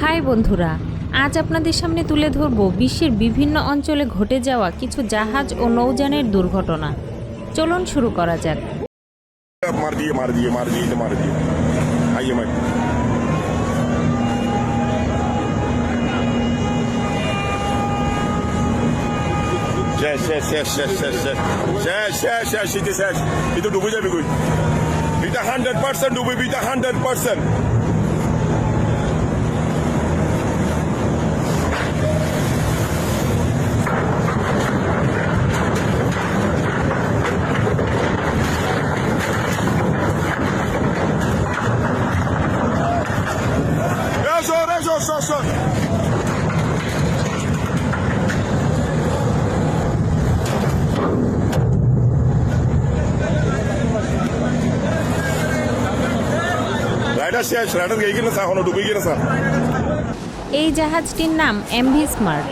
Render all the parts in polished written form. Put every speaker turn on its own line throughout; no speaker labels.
High বন্ধুরা, আজ আপনাদের সামনে তুলে ধরব বিশ্বের বিভিন্ন অঞ্চলে ঘটে যাওয়া কিছু জাহাজ ও নৌযানের দুর্ঘটনা। চলুন শুরু করা যাক।
এটা ডুবে যাবে কই? এটা 100% ডুবে, এটা 100%।
এই জাহাজটির নাম এমভি স্মার্ট।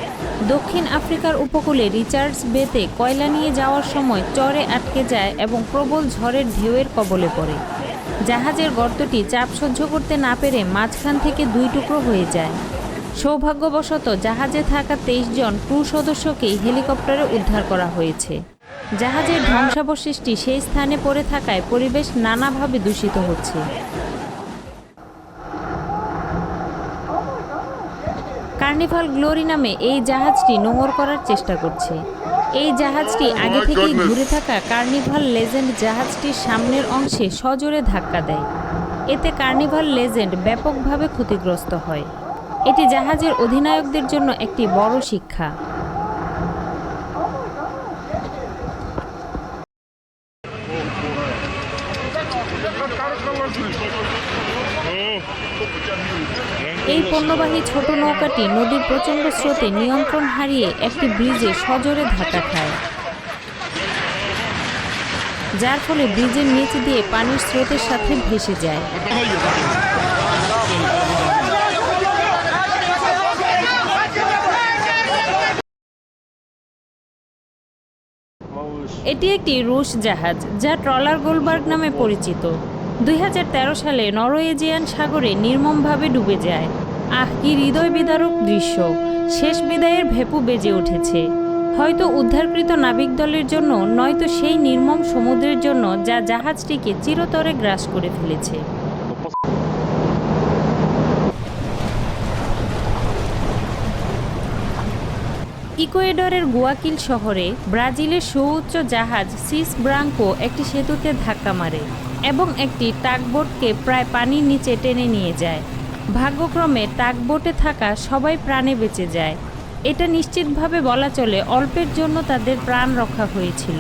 দক্ষিণ আফ্রিকার উপকূলে রিচার্ডস বেতে কয়লা নিয়ে যাওয়ার সময় চরে আটকে যায় এবং প্রবল ঝড়ের ঢেউয়ের কবলে পড়ে। জাহাজের গর্তটি চাপ সহ্য করতে না পেরে মাঝখান থেকে দুই টুকরো হয়ে যায়। সৌভাগ্যবশত জাহাজে থাকা 23 জন ক্রু সদস্যকেই হেলিকপ্টারে উদ্ধার করা হয়েছে। জাহাজের ধ্বংসাবশেষটি সেই স্থানে পড়ে থাকায় পরিবেশ নানাভাবে দূষিত হচ্ছে। কার্নিভাল গ্লোরি নামে এই জাহাজটি নোঙর করার চেষ্টা করছে। এই জাহাজটি আগে থেকেই ঘুরে থাকা কার্নিভাল লেজেন্ড জাহাজটির সামনের অংশে সজোরে ধাক্কা দেয়। এতে কার্নিভাল লেজেন্ড ব্যাপকভাবে ক্ষতিগ্রস্ত হয়। এটি জাহাজের অধিনায়কদের জন্য একটি বড় শিক্ষা। এই পণ্যবাহী ছোট নৌকাটি নদীর প্রচণ্ড স্রোতে নিয়ন্ত্রণ হারিয়ে একটি ব্রিজে সজোরে ধাক্কা খায়, যার ফলে ব্রিজের নিচ দিয়ে পানির স্রোতের সাথে ভেসে যায়। এটি একটি রুশ জাহাজ যা ট্রলার গোলবার্গ নামে পরিচিত। 2013 সালে নরওয়েজিয়ান সাগরে নির্মমভাবে ডুবে যায়। কি হৃদয় বিদারক দৃশ্য! শেষ বিদায়ের ভেপু বেজে উঠেছে, হয়তো উদ্ধারকৃত নাবিক দলের জন্য, নয়তো সেই নির্মম সমুদ্রের জন্য যা জাহাজটিকে চিরতরে গ্রাস করে ফেলেছে। ইকুয়েডরের গুয়াকিল শহরে ব্রাজিলের সুউচ্চ জাহাজ সিস ব্রাঙ্কো একটি সেতুতে ধাক্কা মারে এবং একটি টাগবোটকে প্রায় পানির নিচে টেনে নিয়ে যায়। ভাগ্যক্রমে টাগবোটে থাকা সবাই প্রাণে বেঁচে যায়। এটা নিশ্চিতভাবে বলা চলে অল্পের জন্য তাদের প্রাণ রক্ষা হয়েছিল।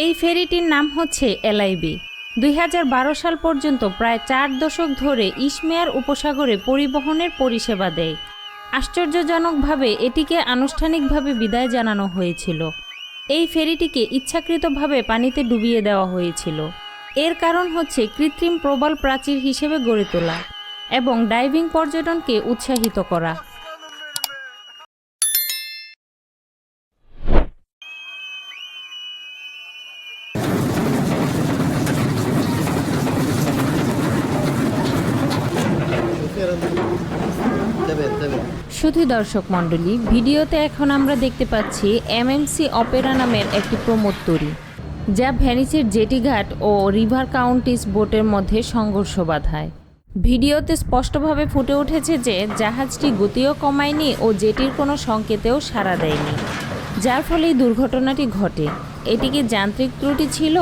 এই ফেরিটির নাম হচ্ছে এলআইবি। 2012 সাল পর্যন্ত প্রায় 4 দশক ধরে ইসমেয়ার উপসাগরে পরিবহনের পরিষেবা দেয়। আশ্চর্যজনকভাবে এটিকে আনুষ্ঠানিকভাবে বিদায় জানানো হয়েছিল। এই ফেরিটিকে ইচ্ছাকৃতভাবে পানিতে ডুবিয়ে দেওয়া হয়েছিল। এর কারণ হচ্ছে কৃত্রিম প্রবাল প্রাচীর হিসেবে গড়ে তোলা এবং ডাইভিং পর্যটনকে উৎসাহিত করা। শুধু দর্শক মণ্ডলী, ভিডিওতে এখন আমরা দেখতে পাচ্ছি এমএমসি অপেরা নামের একটি প্রমোত্তরী, যা ভেনিসের জেটিঘাট ও রিভার কাউন্টিস বোটের মধ্যে সংঘর্ষ বাধায়। ভিডিওতে স্পষ্টভাবে ফুটে উঠেছে যে জাহাজটি গতিও কমায়নি ও জেটির কোনো সংকেতেও সাড়া দেয়নি, যার ফলে এই দুর্ঘটনাটি ঘটে। এটি কি যান্ত্রিক ত্রুটি ছিল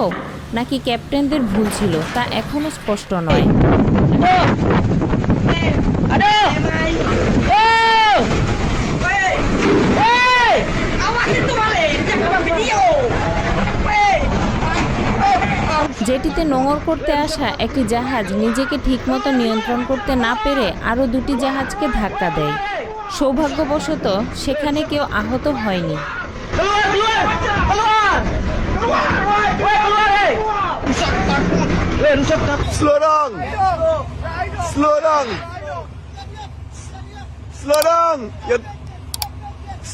নাকি ক্যাপ্টেনদের ভুল ছিল তা এখনও স্পষ্ট নয়। জেটিতে নোঙর করতে আসা একটি জাহাজ নিজেকে ঠিকমতো নিয়ন্ত্রণ করতে না পেরে আরও দুটি জাহাজকে ধাক্কা দেয়। সৌভাগ্যবশত সেখানে কেউ আহত হয়নি।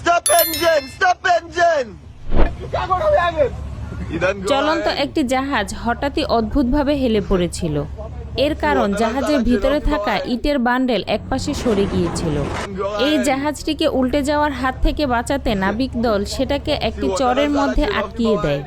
Stop engine! Stop engine!
চলন্ত একটি জাহাজ হঠাৎই অদ্ভুতভাবে হেলে পড়েছিল। এর কারণ জাহাজের ভিতরে থাকা ইটের বান্ডেল একপাশে সরে গিয়েছিল। এই জাহাজটিকে উল্টে যাওয়ার হাত থেকে বাঁচাতে নাবিক দল সেটাকে একটি চরের মধ্যে আটকিয়ে দেয়।